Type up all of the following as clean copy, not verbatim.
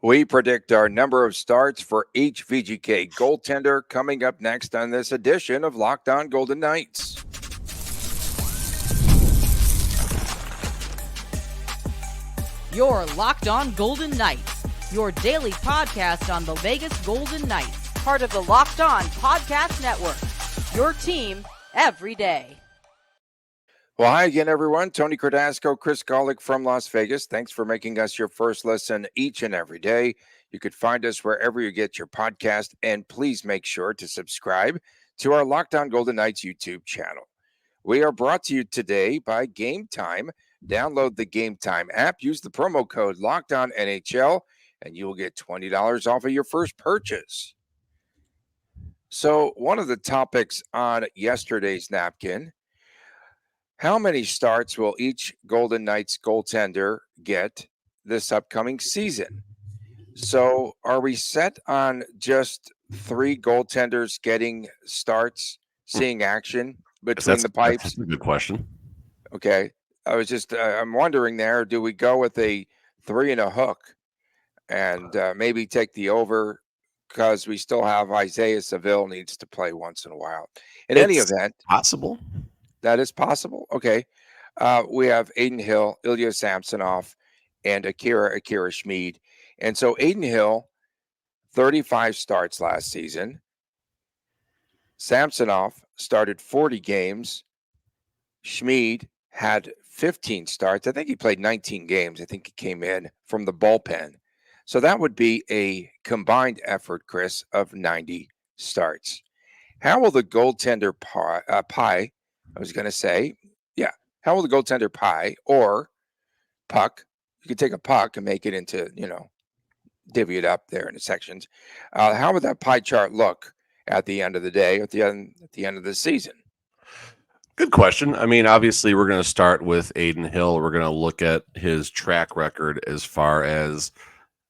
We predict our number of starts for each VGK goaltender coming up next on this edition of Locked On Golden Knights. Your Locked On Golden Knights, your daily podcast on the Vegas Golden Knights, part of the Locked On Podcast Network. Your team every day. Well, hi again, everyone. Tony Cardasco, Chris Golick from Las Vegas. Thanks for making us your first listen each and every day. You could find us wherever you get your podcast, and please make sure to subscribe to our Locked On Golden Knights YouTube channel. We are brought to you today by Gametime. Download the Gametime app, use the promo code LOCKEDONNHL, and you will get $20 off of your first purchase. So, one of the topics on yesterday's napkin: how many starts will each Golden Knights goaltender get this upcoming season? So, are we set on just 3 goaltenders getting starts, seeing action between the pipes? That's a good question. Okay. I'm wondering there, do we go with a 3 and a hook and maybe take the over because we still have Isaiah Seville needs to play once in a while? In any event, possible. That is possible. Okay. We have Aiden Hill, Ilya Samsonov, and Akira Schmid. And so Aiden Hill, 35 starts last season. Samsonov started 40 games. Schmid had 15 starts. I think he played 19 games. I think he came in from the bullpen. So that would be a combined effort, Chris, of 90 starts. How will the goaltender pie, how will the goaltender pie or puck, you could take a puck and make it into, divvy it up there in the sections. How would that pie chart look at the end of the day, at the end of the season? Good question. I mean, obviously, we're going to start with Aiden Hill. We're going to look at his track record as far as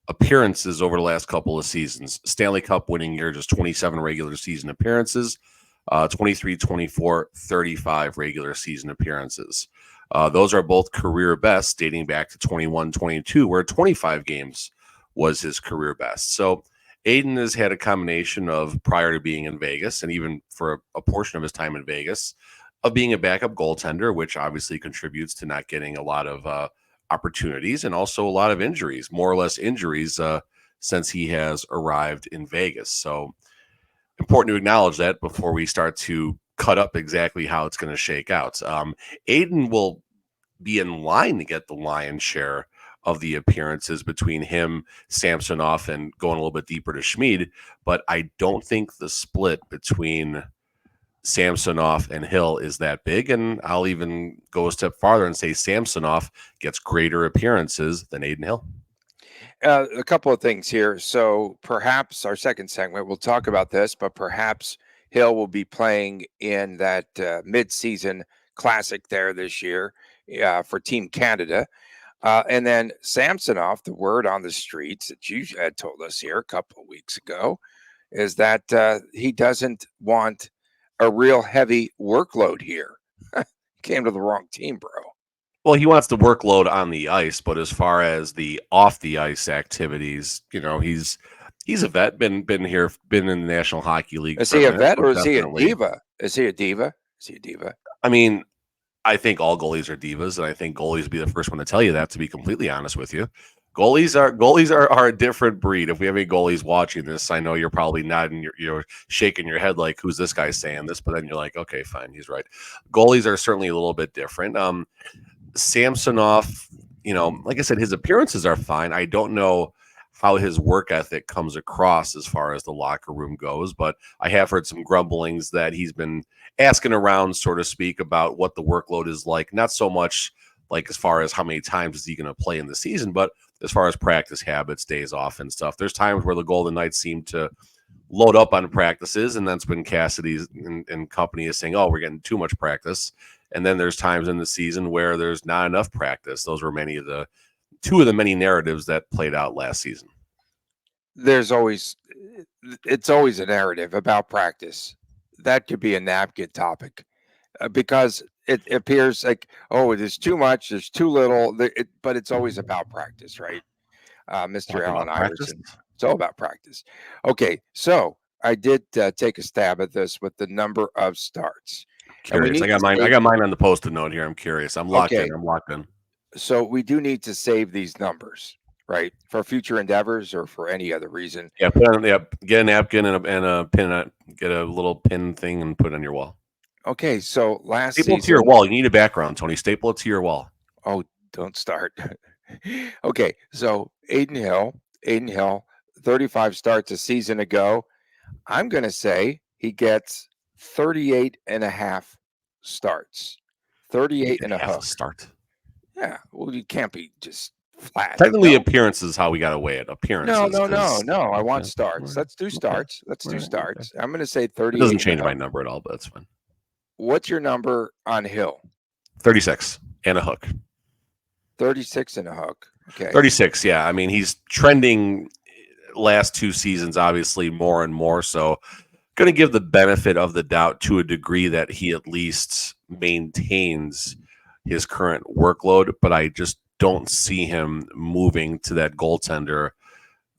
appearances over the last couple of seasons. Stanley Cup winning year, just 27 regular season appearances, 23, 24, 35 regular season appearances. Those are both career bests dating back to 21, 22, where 25 games was his career best. So Aiden has had a combination of, prior to being in Vegas, and even for a portion of his time in Vegas, of being a backup goaltender, which obviously contributes to not getting a lot of opportunities, and also a lot of injuries, more or less injuries, since he has arrived in Vegas. So important to acknowledge that before we start to cut up exactly how it's going to shake out. Aiden will be in line to get the lion's share of the appearances between him, Samsonov, and going a little bit deeper to Schmid, but I don't think the split between Samsonov and Hill is that big, and I'll even go a step farther and say Samsonov gets greater appearances than Aiden Hill. A couple of things here. So perhaps our second segment, we'll talk about this, but perhaps Hill will be playing in that mid-season classic there this year for Team Canada. And then Samsonov, the word on the streets that you had told us here a couple of weeks ago is that he doesn't want a real heavy workload here. Came to the wrong team, bro. Well, he wants the workload on the ice, but as far as the off the ice activities, he's a vet, been here, been in the National Hockey League. Is he a vet or is he a diva? Is he a diva? I mean, I think all goalies are divas, and I think goalies would be the first one to tell you that, to be completely honest with you. Goalies are a different breed. If we have any goalies watching this, I know you're probably nodding, you're shaking your head like, who's this guy saying this? But then you're like, okay, fine, he's right. Goalies are certainly a little bit different. Samsonov, like I said, his appearances are fine. I don't know how his work ethic comes across as far as the locker room goes, but I have heard some grumblings that he's been asking around, so to speak, about what the workload is like. Not so much like as far as how many times is he going to play in the season, but as far as practice habits, days off and stuff. There's times where the Golden Knights seem to load up on practices, and that's when Cassidy and company is saying, oh, we're getting too much practice. And then there's times in the season where there's not enough practice. Those were two of the many narratives that played out last season. It's always a narrative about practice. That could be a napkin topic because it appears like, oh, there's too much, there's too little, but it's always about practice, right? Mr. Talking Allen about practice. Iverson. It's all about practice. Okay, so I did take a stab at this with the number of starts. And we Curious. need I got to mine. I save, got mine on the post-it note here. I'm curious. I'm locked okay, in. I'm locked in. so we do need to save these numbers, right? For future endeavors or for any other reason. Yeah, put on. Yeah, get a napkin and a pin. Get a little pin thing and put it on your wall. Okay, so last Staple it to your season, wall. You need a background, Tony. Staple it to your wall. oh, don't start. Okay, so Aiden Hill, 35 starts a season ago. I'm going to say he gets 38 and a half starts. You 38 can and a have a hook. start. Yeah, well, you can't be just flat. Technically, No, appearance is how we got to weigh it. Appearances. no. I want Okay. starts. Let's do Okay. starts. Let's do All right. starts. I'm going to say It 38 doesn't and a change my hook. number at all, but that's fine. What's your number on Hill? 36 and a hook. 36 and a hook. Okay. 36. Yeah, I mean he's trending last 2 seasons, obviously more and more. So, going to give the benefit of the doubt to a degree that he at least maintains his current workload. But I just don't see him moving to that goaltender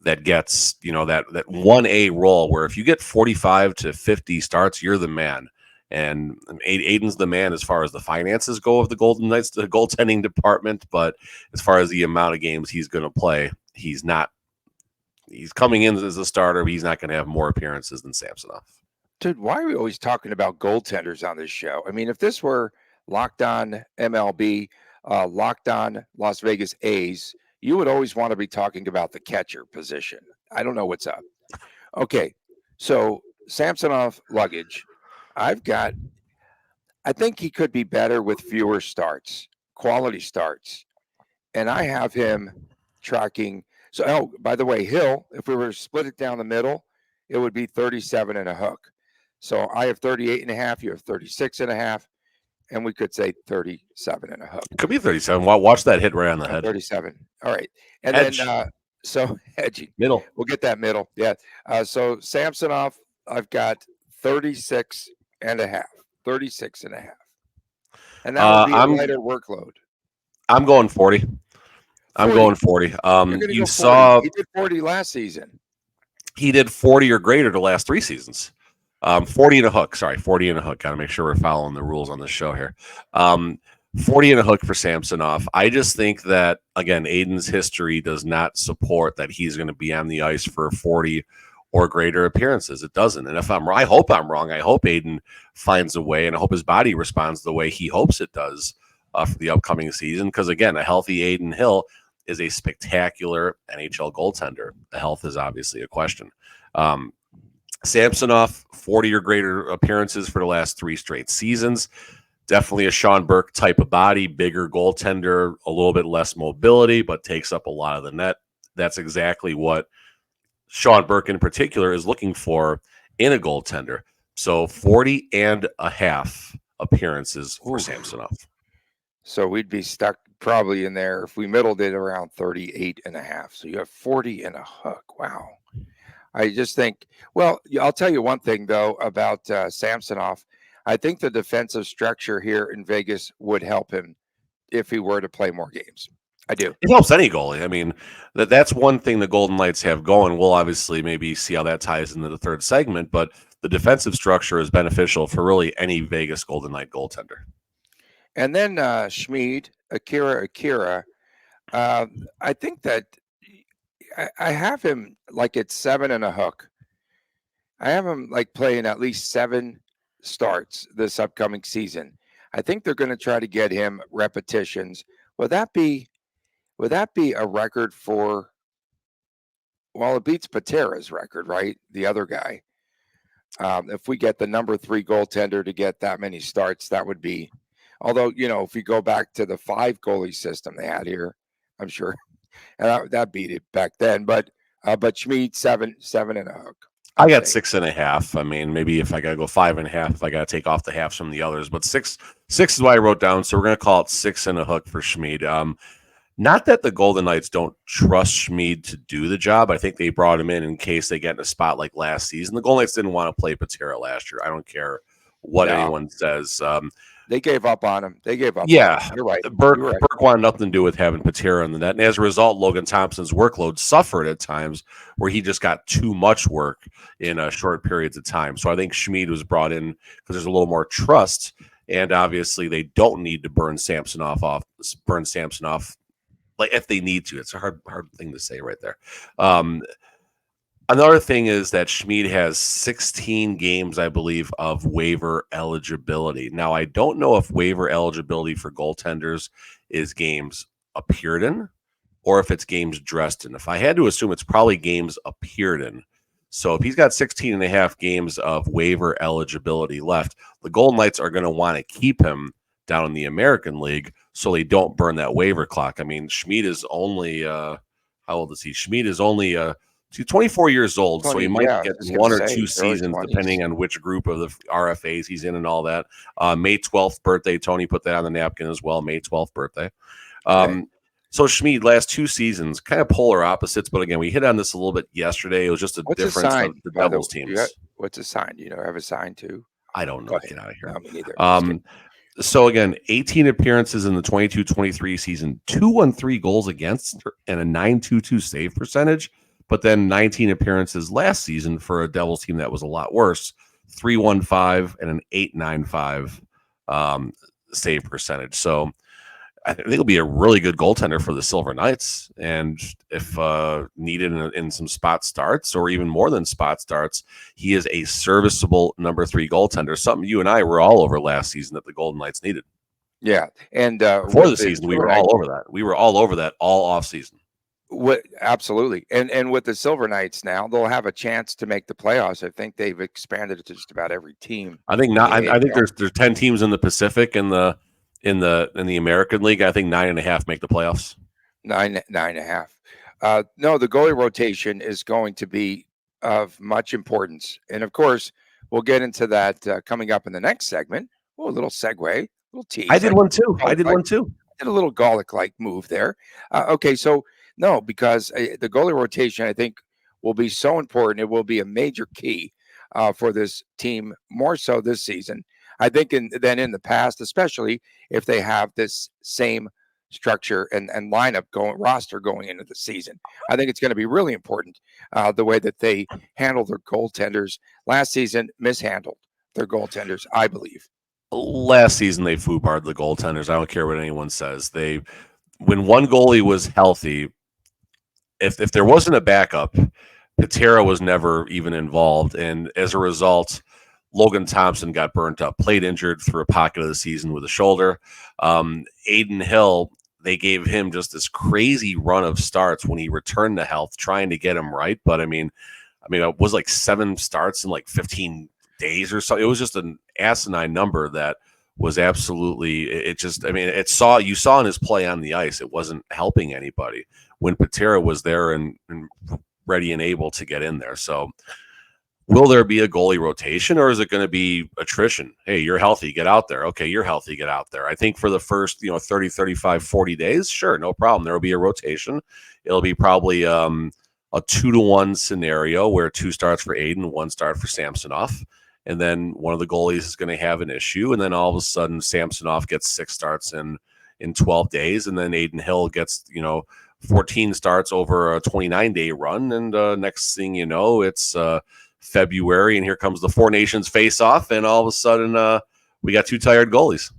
that gets, that 1A role where if you get 45 to 50 starts, you're the man. And Aiden's the man as far as the finances go of the Golden Knights, the goaltending department. But as far as the amount of games he's going to play, he's not. He's coming in as a starter. But he's not going to have more appearances than Samsonov. Dude, why are we always talking about goaltenders on this show? I mean, if this were Locked On MLB, Locked On Las Vegas A's, you would always want to be talking about the catcher position. I don't know what's up. Okay, so Samsonov luggage. I think he could be better with fewer starts, quality starts. And I have him tracking. So, oh, by the way, Hill, if we were to split it down the middle, it would be 37 and a hook. So I have 38 and a half, you have 36 and a half, and we could say 37 and a hook. It could be 37. Watch that hit right on the head. 37. All right. And Edge. then, so edgy. Middle. We'll get that middle. Yeah. So Samsonov, I've got 36 and a half. 36 and a half. And that would be a lighter workload. I'm going 40. I'm 40. going 40. You're gonna You go 40. saw He did 40 last season. he did 40 or greater the last 3 seasons. 40 and a hook. Sorry, 40 and a hook. Got to make sure we're following the rules on this show here. 40 and a hook for Samsonov. I just think that, again, Aiden's history does not support that he's going to be on the ice for 40 or greater appearances. It doesn't. And if I'm wrong, I hope I'm wrong. I hope Aiden finds a way, and I hope his body responds the way he hopes it does for the upcoming season. Because, again, a healthy Aiden Hill is a spectacular NHL goaltender. The health is obviously a question. Samsonov, 40 or greater appearances for the last 3 straight seasons. Definitely a Sean Burke type of body, bigger goaltender, a little bit less mobility, but takes up a lot of the net. That's exactly what Sean Burke in particular is looking for in a goaltender. So 40 and a half appearances for Samsonov. So we'd be stuck probably in there if we middled it around 38 and a half. So you have 40 and a hook. Wow. I just think, well, I'll tell you one thing, though, about Samsonov. I think the defensive structure here in Vegas would help him if he were to play more games. I do. It helps any goalie. I mean, that's one thing the Golden Knights have going. We'll obviously maybe see how that ties into the third segment, but the defensive structure is beneficial for really any Vegas Golden Knight goaltender. And then Schmid, Akira. I think that I have him like at 7 and a hook. I have him like playing at least 7 starts this upcoming season. I think they're going to try to get him repetitions. Would that be a record for? Well, it beats Patera's record, right? The other guy. If we get the number 3 goaltender to get that many starts, that would be. Although, if you go back to the 5 goalie system they had here, I'm sure that beat it back then. But Schmid 7 and a hook. I got 6 and a half. I mean, maybe if I got to go 5 and a half, if I got to take off the halves from the others, but six is what I wrote down. So we're going to call it 6 and a hook for Schmid. Not that the Golden Knights don't trust Schmid to do the job. I think they brought him in case they get in a spot like last season. The Golden Knights didn't want to play Patera last year. I don't care what anyone says. They gave up on him. They gave up on Yeah, him. You're right. Burke, You're right. Burke wanted nothing to do with having Patera in the net, and as a result, Logan Thompson's workload suffered at times where he just got too much work in short periods of time. So I think Schmid was brought in because there's a little more trust, and obviously they don't need to burn Samsonov off like if they need to. It's a hard thing to say right there. Another thing is that Schmid has 16 games, I believe, of waiver eligibility. Now, I don't know if waiver eligibility for goaltenders is games appeared in or if it's games dressed in. If I had to assume, it's probably games appeared in. So if he's got 16 and a half games of waiver eligibility left, the Golden Knights are going to want to keep him down in the American League so they don't burn that waiver clock. I mean, Schmid is only, how old is he? Schmid is only, he's 24 years old, so he might get one or two seasons, depending on which group of the RFAs he's in and all that. May 12th birthday, Tony put that on the napkin as well, May 12th birthday. Okay. So Schmid, last 2 seasons, kind of polar opposites, but again, we hit on this a little bit yesterday. It was just a difference of the Devils teams. What's a sign? Do you have a sign too? I don't know. Get out of here. No, me neither. So again, 18 appearances in the 22-23 season, 213 goals against, and a 922 save percentage. But then 19 appearances last season for a Devils team that was a lot worse, 315 and an 895 save percentage. So I think he'll be a really good goaltender for the Silver Knights. And if needed in some spot starts or even more than spot starts, he is a serviceable number 3 goaltender, something you and I were all over last season that the Golden Knights needed. Yeah. And before the season, we were all over that. We were all over that all off season. Absolutely. And with the Silver Knights now, they'll have a chance to make the playoffs. I think they've expanded it to just about every team. I think not. I think there's 10 teams in the Pacific and in the American League. I think 9.5 make the playoffs. 9.5. No, the goalie rotation is going to be of much importance. And of course, we'll get into that coming up in the next segment. Oh, a little segue, a little tease. I did one too. I did a little Golic-like move there. Okay, so no, because the goalie rotation, I think, will be so important. It will be a major key for this team, more so this season, I think, than in the past, especially if they have this same structure and lineup roster going into the season. I think it's going to be really important the way that they handle their goaltenders. Last season, mishandled their goaltenders, I believe. Last season, they foobarred the goaltenders. I don't care what anyone says. When one goalie was healthy, if there wasn't a backup, Patera was never even involved. And as a result, Logan Thompson got burnt up, played injured through a pocket of the season with a shoulder. Adin Hill, they gave him just this crazy run of starts when he returned to health, trying to get him right. But I mean, it was like 7 starts in like 15 days or so. It was just an asinine number that was absolutely, you saw in his play on the ice, it wasn't helping anybody when Patera was there and ready and able to get in there. So will there be a goalie rotation, or is it going to be attrition? Hey, you're healthy, get out there. Okay, you're healthy, get out there. I think for the first 30, 35, 40 days, sure, no problem. There will be a rotation. It'll be probably a 2-to-1 scenario where 2 starts for Adin, 1 start for Samsonov. And then one of the goalies is going to have an issue. And then all of a sudden, Samsonov gets 6 starts in 12 days. And then Adin Hill gets, 14 starts over a 29-day run. And next thing you know, it's February, and here comes the 4 Nations face-off. And all of a sudden, we got 2 tired goalies.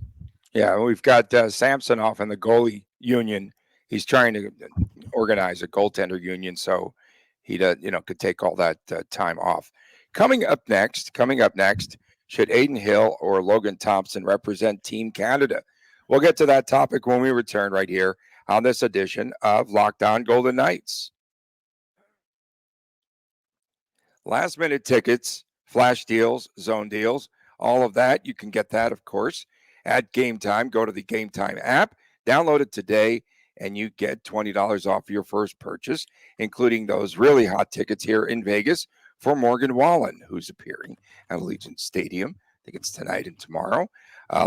Yeah, we've got Samsonov in the goalie union. He's trying to organize a goaltender union so he could take all that time off. Coming up next, should Adin Hill or Logan Thompson represent Team Canada? We'll get to that topic when we return right here on this edition of Locked On Golden Knights. Last minute tickets, flash deals, zone deals, all of that. You can get that, of course, at Gametime. Go to the Gametime app, download it today, and you get $20 off your first purchase, including those really hot tickets here in Vegas for Morgan Wallen, who's appearing at Allegiant Stadium. I think it's tonight and tomorrow.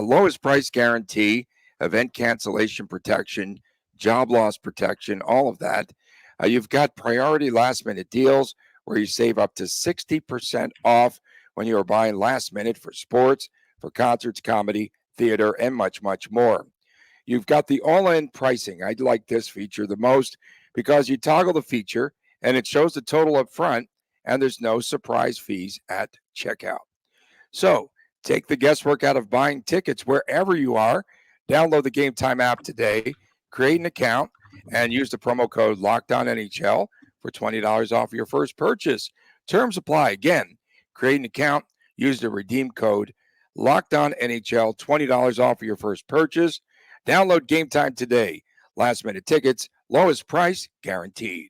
Lowest price guarantee, event cancellation protection, job loss protection, all of that. You've got priority last minute deals where you save up to 60% off when you are buying last minute for sports, for concerts, comedy, theater, and much, much more. You've got the all-in pricing. I like this feature the most because you toggle the feature and it shows the total up front, and there's no surprise fees at checkout. So take the guesswork out of buying tickets wherever you are. Download the Gametime app today, create an account, and use the promo code LOCKEDONNHL for $20 off your first purchase. Terms apply. Again, create an account, use the redeem code LOCKEDONNHL, $20 off your first purchase. Download Gametime today. Last minute tickets, lowest price guaranteed.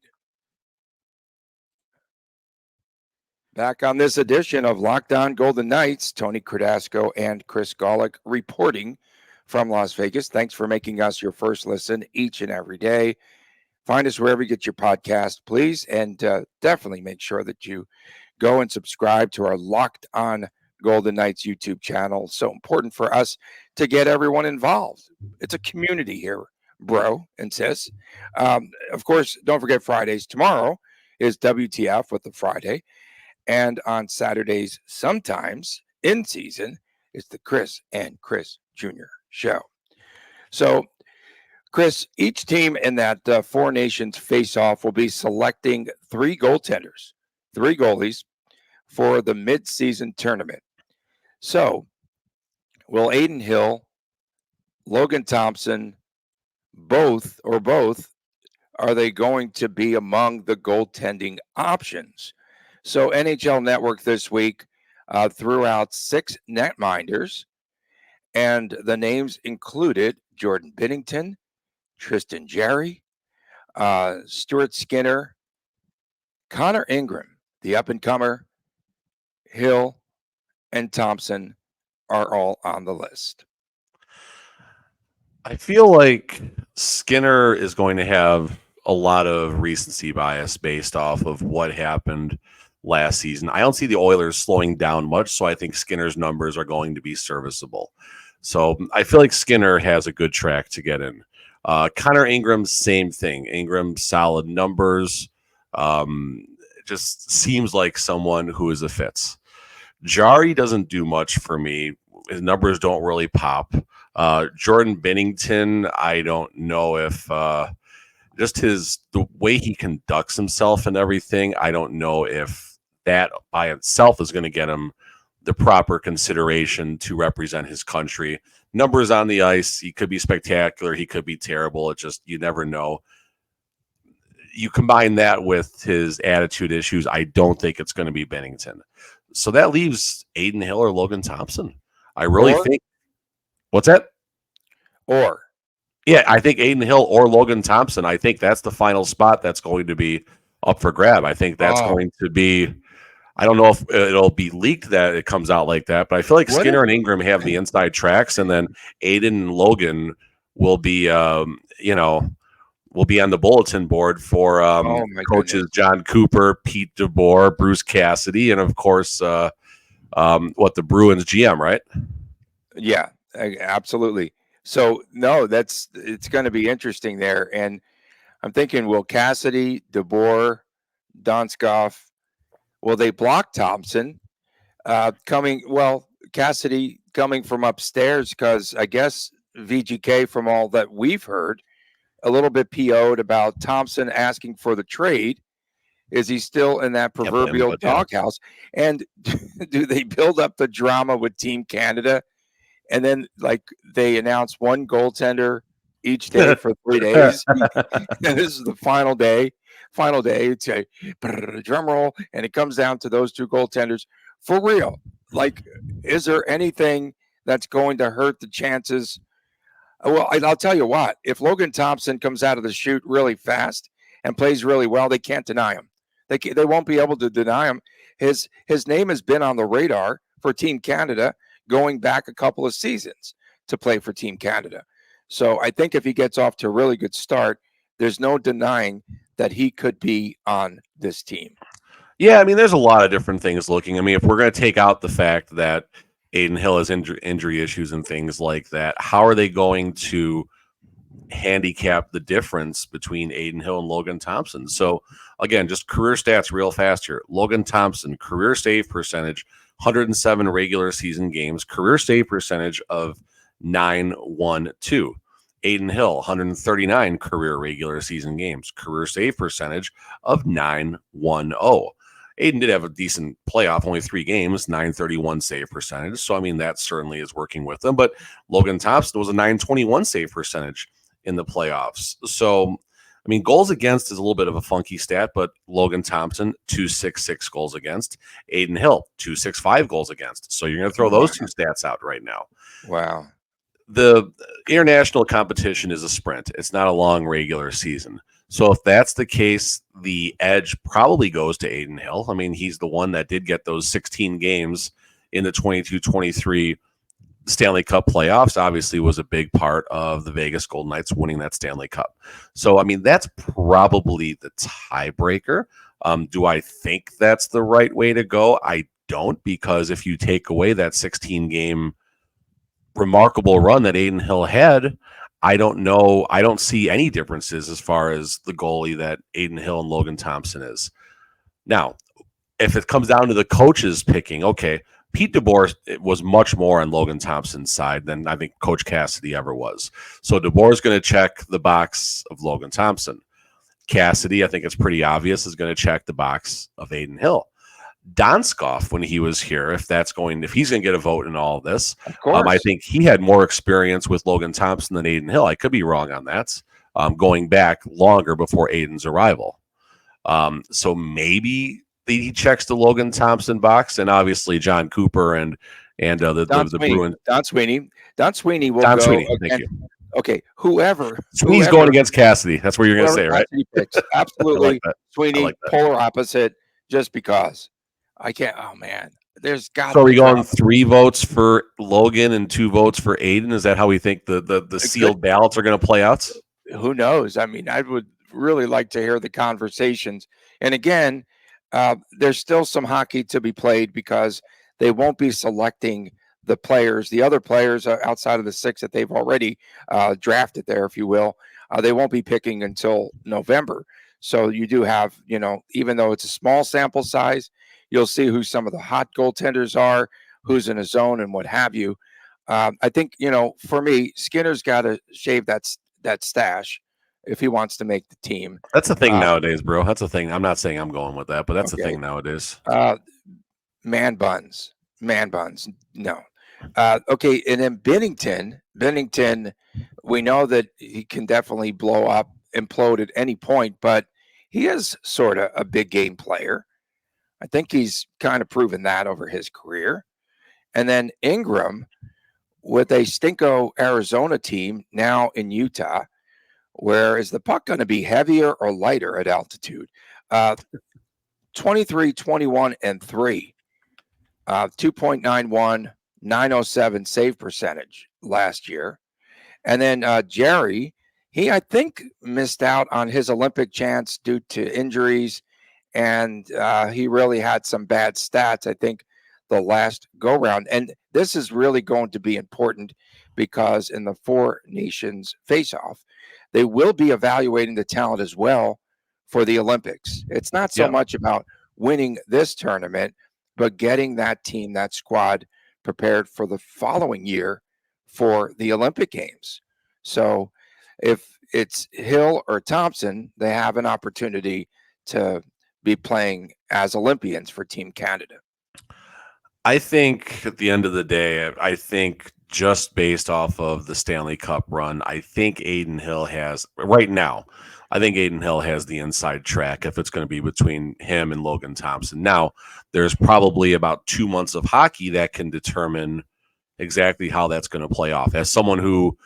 Back on this edition of Locked On Golden Knights, Tony Cardasco and Chris Golick reporting from Las Vegas. Thanks for making us your first listen each and every day. Find us wherever you get your podcast, please, and definitely make sure that you go and subscribe to our Locked On Golden Knights YouTube channel. So important for us to get everyone involved. It's a community here, bro and sis. Of course, don't forget Fridays. Tomorrow is WTF with the Friday. And on Saturdays, sometimes in season, it's the Chris and Chris Jr. show. So, Chris, each team in that Four Nations face-off will be selecting 3 goaltenders, 3 goalies for the mid-season tournament. So, will Adin Hill, Logan Thompson, both, are they going to be among the goaltending options? So NHL Network this week threw out 6 netminders, and the names included Jordan Binnington, Tristan Jarry, Stuart Skinner, Connor Ingram, the up-and-comer, Hill, and Thompson are all on the list. I feel like Skinner is going to have a lot of recency bias based off of what happened last season. I don't see the Oilers slowing down much, so I think Skinner's numbers are going to be serviceable. So I feel like Skinner has a good track to get in. Connor Ingram, same thing. Ingram, solid numbers. Just seems like someone who is a fit. Jari doesn't do much for me. His numbers don't really pop. Jordan Binnington, I don't know if just the way he conducts himself and everything, I don't know if that by itself is going to get him the proper consideration to represent his country. Numbers on the ice, he could be spectacular, he could be terrible. It just, you never know. You combine that with his attitude issues, I don't think it's going to be Binnington. So that leaves Adin Hill or Logan Thompson. I really think. What's that? Yeah, I think Adin Hill or Logan Thompson. I think that's the final spot that's going to be up for grab. I think that's going to be. I don't know if it'll be leaked that it comes out like that, but I feel like Skinner and Ingram have the inside tracks, and then Adin and Logan will be, will be on the bulletin board for coaches John Cooper, Pete DeBoer, Bruce Cassidy, and of course, the Bruins GM, right? Yeah, absolutely. So no, it's going to be interesting there, and I'm thinking, will Cassidy, DeBoer, Donskoff, will they block Thompson Cassidy coming from upstairs? Because I guess VGK, from all that we've heard, a little bit PO'd about Thompson asking for the trade. Is he still in that proverbial doghouse? And do they build up the drama with Team Canada? And then, they announce one goaltender each day for 3 days. And this is the final day. It's a drum roll, and it comes down to those 2 goaltenders for real. Is there anything that's going to hurt the chances? Well, I'll tell you what. If Logan Thompson comes out of the chute really fast and plays really well, they can't deny him. They won't be able to deny him. His name has been on the radar for Team Canada going back a couple of seasons to play for Team Canada. So I think if he gets off to a really good start, there's no denying that he could be on this team. Yeah, I mean, there's a lot of different things looking. I mean, if we're going to take out the fact that Adin Hill has injury issues and things like that, how are they going to handicap the difference between Adin Hill and Logan Thompson? So, again, just career stats real fast here. Logan Thompson, career save percentage, 107 regular season games, career save percentage of 912. Aiden Hill, 139 career regular season games, career save percentage of 910. Aiden did have a decent playoff, only 3 games, 931 save percentage. So, I mean, that certainly is working with them. But Logan Thompson was a 921 save percentage in the playoffs. So, I mean, goals against is a little bit of a funky stat, but Logan Thompson, 266 goals against. Aiden Hill, 265 goals against. So you're going to throw those two stats out right now. Wow. The international competition is a sprint. It's not a long regular season. So if that's the case, the edge probably goes to Aiden Hill. I mean, he's the one that did get those 16 games in the 22-23 Stanley Cup playoffs. Obviously was a big part of the Vegas Golden Knights winning that Stanley Cup. So, I mean, that's probably the tiebreaker. Do I think that's the right way to go? I don't, because if you take away that 16-game remarkable run that Aiden Hill had, I don't know. I don't see any differences as far as the goalie that Aiden Hill and Logan Thompson is. Now, if it comes down to the coaches picking, okay, Pete DeBoer was much more on Logan Thompson's side than I think Coach Cassidy ever was. So DeBoer is going to check the box of Logan Thompson. Cassidy, I think it's pretty obvious, is going to check the box of Aiden Hill. Donskoff, when he was here, if he's going to get a vote in all of this, Of course. I think he had more experience with Logan Thompson than Aiden Hill. I could be wrong on that, going back longer before Aiden's arrival. So maybe he checks the Logan Thompson box, and obviously John Cooper and the Bruins. Don Sweeney. Don Sweeney will Don go. Sweeney, Again. thank you. Okay, whoever. Sweeney's going against Cassidy. That's what you're going to say, right? Picks. Absolutely. like that. Sweeney, like that. polar opposite, just because. I can't. Oh, man. There's got So are we going 3 votes for Logan and 2 votes for Aiden? Is that how we think the sealed ballots are going to play out? Who knows? I mean, I would really like to hear the conversations. And again, there's still some hockey to be played because they won't be selecting the other players outside of the 6 that they've already drafted there, if you will. They won't be picking until November. So you do have, even though it's a small sample size, you'll see who some of the hot goaltenders are, who's in a zone and what have you. I think, for me, Skinner's got to shave that stash if he wants to make the team. That's the thing nowadays, bro. That's the thing. I'm not saying I'm going with that, but that's the thing nowadays. Man buns. No. Okay, and then Bennington, we know that he can definitely implode at any point, but he is sort of a big game player. I think he's kind of proven that over his career. And then Ingram with a Stinko Arizona team now in Utah, where is the puck going to be heavier or lighter at altitude? 23, 21, and 3. 2.91, 907 save percentage last year. And then Jerry, I think, missed out on his Olympic chance due to injuries. And he really had some bad stats, I think, the last go-round. And this is really going to be important because in the 4 Nations face-off, they will be evaluating the talent as well for the Olympics. It's not so much about winning this tournament, but getting that team, that squad, prepared for the following year for the Olympic Games. So if it's Hill or Thompson, they have an opportunity to be playing as Olympians for Team Canada. I think at the end of the day, just based off of the Stanley Cup run, I think Aiden Hill has the inside track if it's going to be between him and Logan Thompson. Now, there's probably about 2 months of hockey that can determine exactly how that's going to play off. As someone who,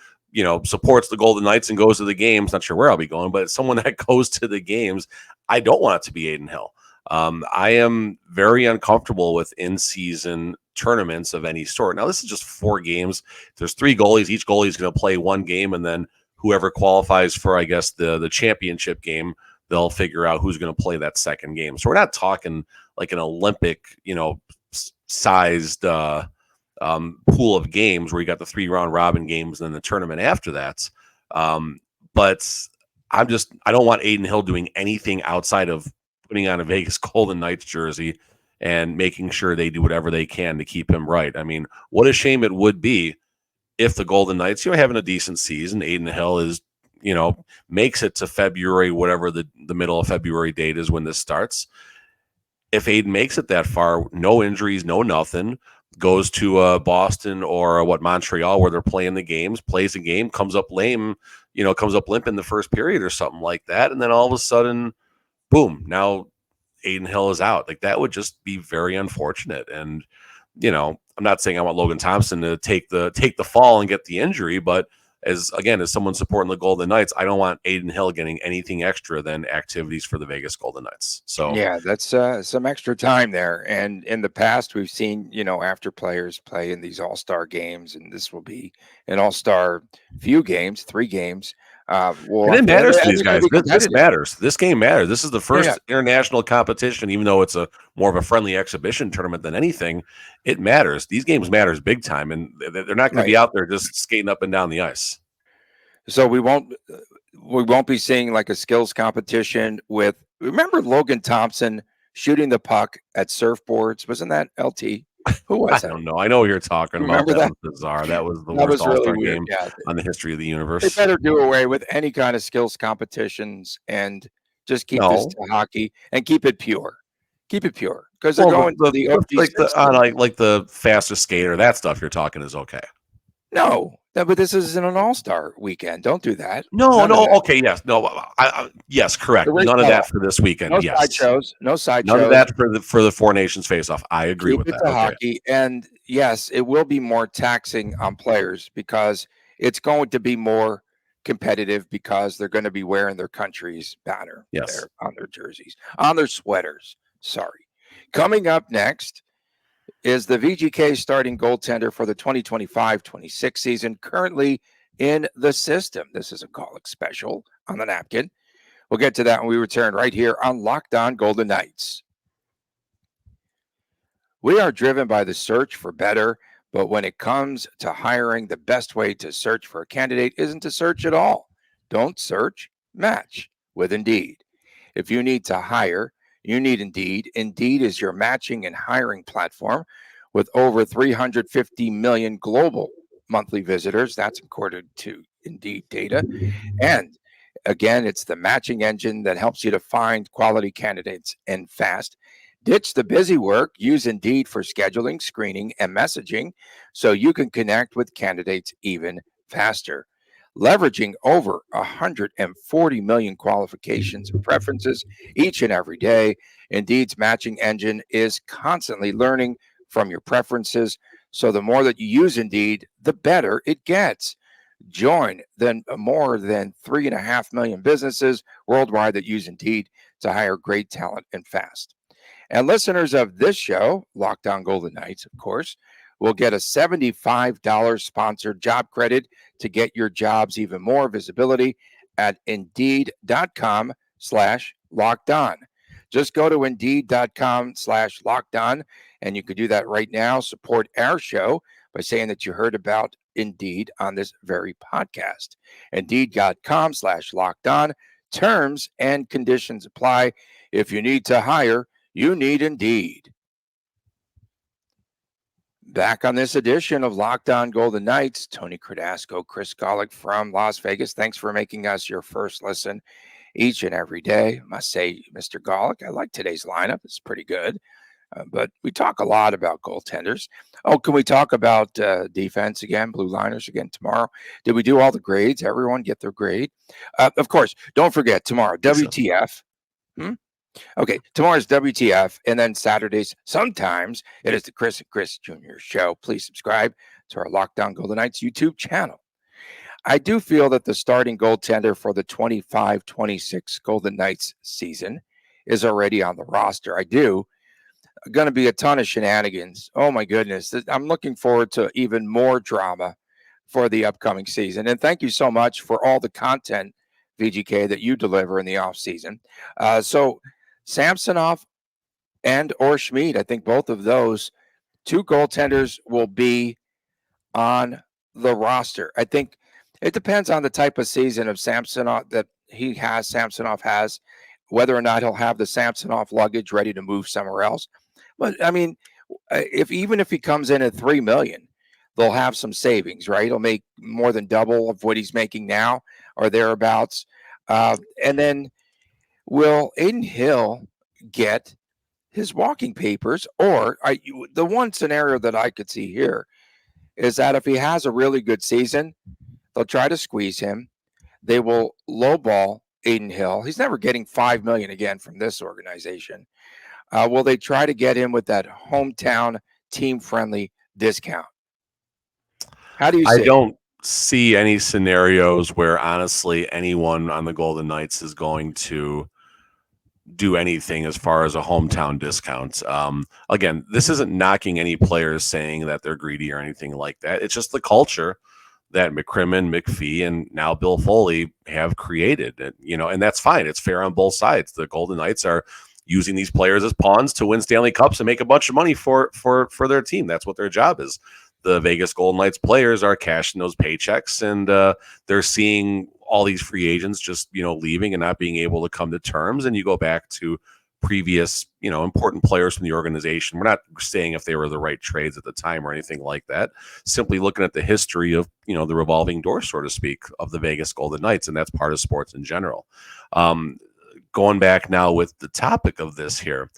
supports the Golden Knights and goes to the games, not sure where I'll be going, but someone that goes to the games, I don't want it to be Aiden Hill. I am very uncomfortable with in-season tournaments of any sort. Now, this is just 4 games. There's 3 goalies. Each goalie is going to play 1 game, and then whoever qualifies for, I guess, the championship game, they'll figure out who's going to play that second game. So we're not talking like an Olympic, sized pool of games where you got the 3 round robin games and then the tournament after that. But I don't want Aiden Hill doing anything outside of putting on a Vegas Golden Knights jersey and making sure they do whatever they can to keep him right. I mean, what a shame it would be if the Golden Knights, having a decent season, Adin Hill is, makes it to February, whatever the middle of February date is when this starts. If Adin makes it that far, no injuries, no nothing, goes to Boston or Montreal where they're playing the games, plays the game, comes up lame, comes up limp in the first period or something like that, and then all of a sudden, boom, now Adin Hill is out. Like, that would just be very unfortunate. And I'm not saying I want Logan Thompson to take the fall and get the injury, but as someone supporting the Golden Knights, I don't want Adin Hill getting anything extra than activities for the Vegas Golden Knights. So yeah, that's some extra time there. And in the past, we've seen, after players play in these all-star games, and this will be an all-star few games, 3 games. And it matters to these guys. This matters. This game matters. This is the first international competition, even though it's more of a friendly exhibition tournament than anything. It matters. These games matters big time, and they're not going to be out there just skating up and down the ice. So we won't be seeing like a skills competition with. Remember Logan Thompson shooting the puck at surfboards? Wasn't that LT? Who was I don't know. I know what you're talking about. That was bizarre. That was the worst all-star game on the history of the universe. They better do away with any kind of skills competitions and just keep this to hockey and keep it pure. Keep it pure, because they're going to the OG like the fastest skater. That stuff you're talking is okay. No, but this isn't an all-star weekend. Don't do that. No. Okay, yes, no. Yes, correct. None of that for this weekend. No yes. sideshows. No sideshows. None of that for the Four Nations face-off. I agree with that. Keep it to hockey, and yes, it will be more taxing on players because it's going to be more competitive because they're going to be wearing their country's banner there on their jerseys, on their sweaters. Sorry. Coming up next is the VGK starting goaltender for the 2025-26 season, currently in the system. This is a Golic special on the napkin. We'll get to that when we return right here on Locked On Golden Knights. We are driven by the search for better, but when it comes to hiring, the best way to search for a candidate isn't to search at all. Don't search, match with Indeed. If you need to hire, you need Indeed. Indeed is your matching and hiring platform with over 350 million global monthly visitors. That's according to Indeed data. And again, it's the matching engine that helps you to find quality candidates and fast. Ditch the busy work. Use Indeed for scheduling, screening, and messaging so you can connect with candidates even faster. Leveraging over 140 million qualifications and preferences each and every day, Indeed's matching engine is constantly learning from your preferences. So the more that you use Indeed, the better it gets. Join the more than 3.5 million businesses worldwide that use Indeed to hire great talent and fast. And listeners of this show, Locked On Golden Knights, of course, will get a $75 sponsored job credit to get your jobs even more visibility at Indeed.com/lockedon. Just go to Indeed.com/lockedon, and you can do that right now. Support our show by saying that you heard about Indeed on this very podcast. Indeed.com/lockedon. Terms and conditions apply. If you need to hire, you need Indeed. Back on this edition of Locked On Golden Knights, Tony Cardasco, Chris Golic from Las Vegas. Thanks for making us your first listen each and every day. I must say, Mr. Golic, I like today's lineup. It's pretty good. But we talk a lot about goaltenders. Oh, can we talk about defense again, blue liners again tomorrow? Did we do all the grades? Everyone get their grade? Of course, don't forget tomorrow, WTF. Okay, tomorrow's WTF, and then Saturdays, sometimes it is the Chris and Chris Jr. show. Please subscribe to our Locked On Golden Knights YouTube channel. I do feel that the starting goaltender for the 25-26 Golden Knights season is already on the roster. I do. Going to be a ton of shenanigans. Oh, my goodness. I'm looking forward to even more drama for the upcoming season. And thank you so much for all the content, VGK, that you deliver in the offseason. So Samsonov and or Schmid, I think both of those two goaltenders will be on the roster. I think it depends on the type of season of Samsonov that Samsonov has, whether or not he'll have the Samsonov luggage ready to move somewhere else. But I mean, even if he comes in at $3 million, they'll have some savings, right? He'll make more than double of what he's making now or thereabouts. And then will Aiden Hill get his walking papers? Or the one scenario that I could see here is that if he has a really good season, they'll try to squeeze him. They will lowball Aiden Hill. He's never getting $5 million again from this organization. Will they try to get him with that hometown team-friendly discount? How do you I see it? don't see any scenarios where honestly anyone on the Golden Knights is going to do anything as far as a hometown discount. Again, this isn't knocking any players saying that they're greedy or anything like that. It's just the culture that McCrimmon, McPhee, and now Bill Foley have created. And that's fine. It's fair on both sides. The Golden Knights are using these players as pawns to win Stanley Cups and make a bunch of money for their team. That's what their job is. The Vegas Golden Knights players are cashing those paychecks, and they're seeing all these free agents just leaving and not being able to come to terms. And you go back to previous important players from the organization. We're not saying if they were the right trades at the time or anything like that. Simply looking at the history of the revolving door, so to speak, of the Vegas Golden Knights, and that's part of sports in general. Going back now with the topic of this here,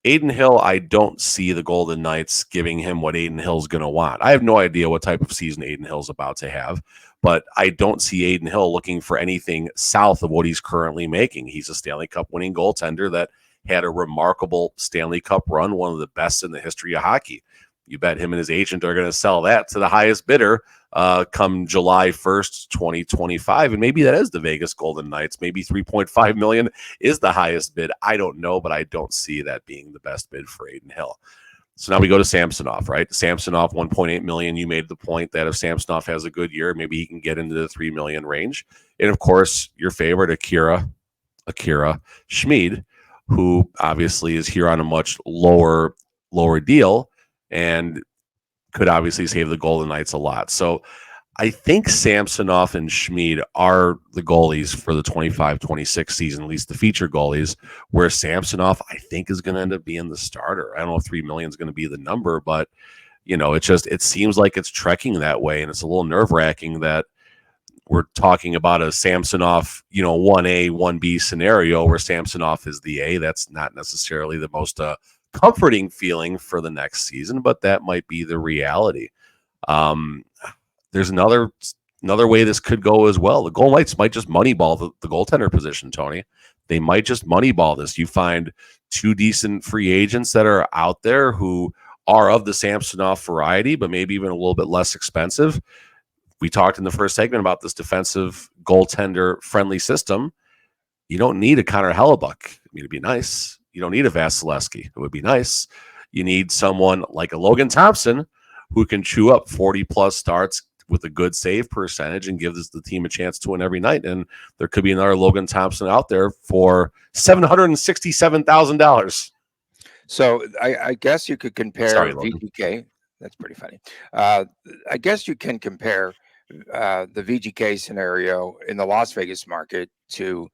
Aiden Hill, I don't see the Golden Knights giving him what Aiden Hill's going to want. I have no idea what type of season Aiden Hill's about to have, but I don't see Aiden Hill looking for anything south of what he's currently making. He's a Stanley Cup winning goaltender that had a remarkable Stanley Cup run, one of the best in the history of hockey. You bet him and his agent are going to sell that to the highest bidder come July 1st, 2025. And maybe that is the Vegas Golden Knights. Maybe $3.5 million is the highest bid. I don't know, but I don't see that being the best bid for Aiden Hill. So now we go to Samsonov, right? Samsonov, $1.8 million. You made the point that if Samsonov has a good year, maybe he can get into the $3 million range. And of course, your favorite, Akira Schmid, who obviously is here on a much lower deal and could obviously save the Golden Knights a lot. So I think Samsonov and Schmid are the goalies for the 25-26 season, at least the feature goalies, where Samsonov, I think, is going to end up being the starter. I don't know if $3 million is going to be the number, but, it seems like it's trekking that way, and it's a little nerve-wracking that we're talking about a Samsonov, 1A, 1B scenario where Samsonov is the A. That's not necessarily the most comforting feeling for the next season, but that might be the reality. There's another way this could go as well. The Golden Knights might just moneyball the goaltender position, Tony. They might just moneyball this. You find two decent free agents that are out there who are of the Samsonov variety, but maybe even a little bit less expensive. We talked in the first segment about this defensive goaltender friendly system. You don't need a Connor Hellebuck. I mean, it'd be nice. You don't need a Vasilevsky. It would be nice. You need someone like a Logan Thompson who can chew up 40-plus starts with a good save percentage and gives the team a chance to win every night. And there could be another Logan Thompson out there for $767,000. So I guess you could compare VGK. That's pretty funny. I guess you can compare the VGK scenario in the Las Vegas market to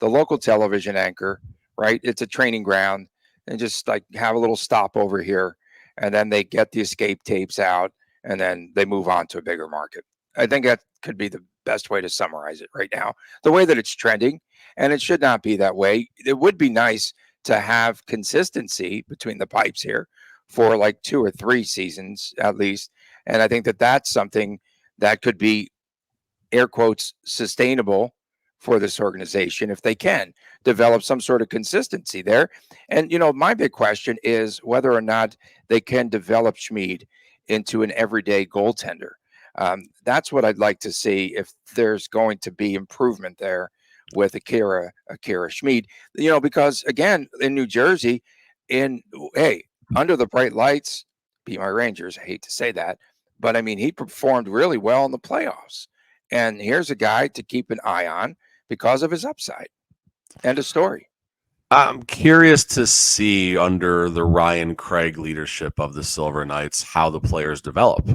the local television anchor, right? It's a training ground, and just like have a little stop over here, and then they get the escape tapes out, and then they move on to a bigger market. I think that could be the best way to summarize it right now, the way that it's trending, and it should not be that way. It would be nice to have consistency between the pipes here for like 2 or 3 seasons at least. And I think that that's something that could be, air quotes, sustainable for this organization if they can develop some sort of consistency there. And, my big question is whether or not they can develop Schmid into an everyday goaltender. That's what I'd like to see if there's going to be improvement there with Akira Schmid, because again, in New Jersey, under the bright lights, beat my Rangers. I hate to say that, but I mean, he performed really well in the playoffs. And here's a guy to keep an eye on because of his upside. End of story. I'm curious to see under the Ryan Craig leadership of the Silver Knights how the players develop.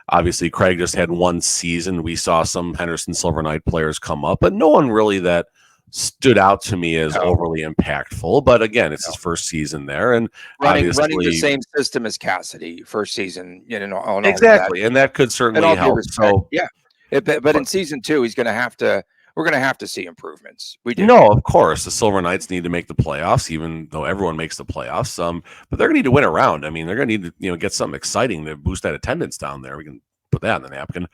Obviously, Craig just had one season. We saw some Henderson Silver Knight players come up, but no one really that stood out to me as No. overly impactful. But again, it's No. his first season there, and running obviously the same system as Cassidy first season, on all of exactly, that. and that could In certainly all due help. respect, So, yeah. But in season 2, we're going to have to see improvements. We do. no, of course, the Silver Knights need to make the playoffs, even though everyone makes the playoffs. But they're going to need to win a round. I mean, they're going to need to get something exciting to boost that attendance down there. We can put that on the napkin.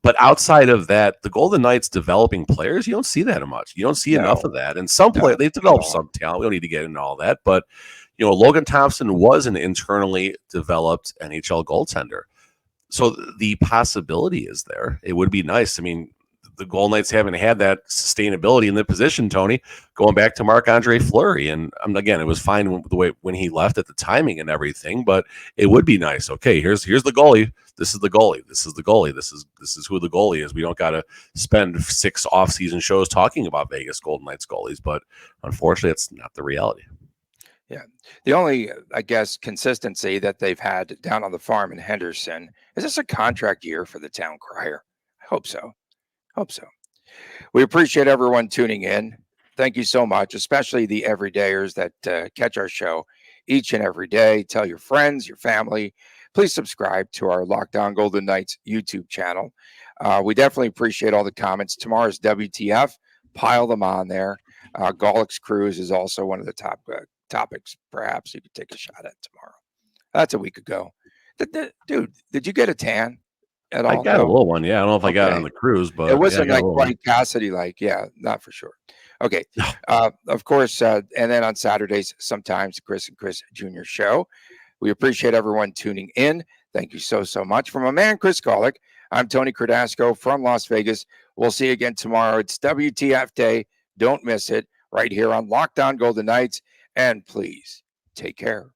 But outside of that, the Golden Knights developing players, you don't see that much. You don't see enough of that. And some players, they develop some talent. We don't need to get into all that. But Logan Thompson was an internally developed NHL goaltender. So the possibility is there. It would be nice. I mean, the Golden Knights haven't had that sustainability in the position, Tony, going back to Marc-Andre Fleury. And again, it was fine the way when he left at the timing and everything, but it would be nice. Okay, here's the goalie. This is the goalie. This is the goalie. This is who the goalie is. We don't got to spend 6 off-season shows talking about Vegas Golden Knights goalies, but unfortunately, it's not the reality. Yeah. The only, I guess, consistency that they've had down on the farm in Henderson, is this a contract year for the town crier? I hope so. We appreciate everyone tuning in. Thank you so much, especially the everydayers that catch our show each and every day. Tell your friends, your family. Please subscribe to our Locked On Golden Knights YouTube channel. We definitely appreciate all the comments. Tomorrow's WTF, pile them on there. Gaulik's Cruise is also one of the top topics perhaps you could take a shot at tomorrow. That's a week ago. Dude, did you get a tan at all? I got a little one. Yeah, I don't know if I got it on the cruise, but it wasn't like quite Cassidy, not for sure. Okay. Of course, and then on Saturdays, sometimes Chris and Chris Jr. show. We appreciate everyone tuning in. Thank you so much. From a man, Chris Gaulik, I'm Tony Cardasco from Las Vegas. We'll see you again tomorrow. It's WTF Day. Don't miss it right here on Locked On Golden Knights. And please take care.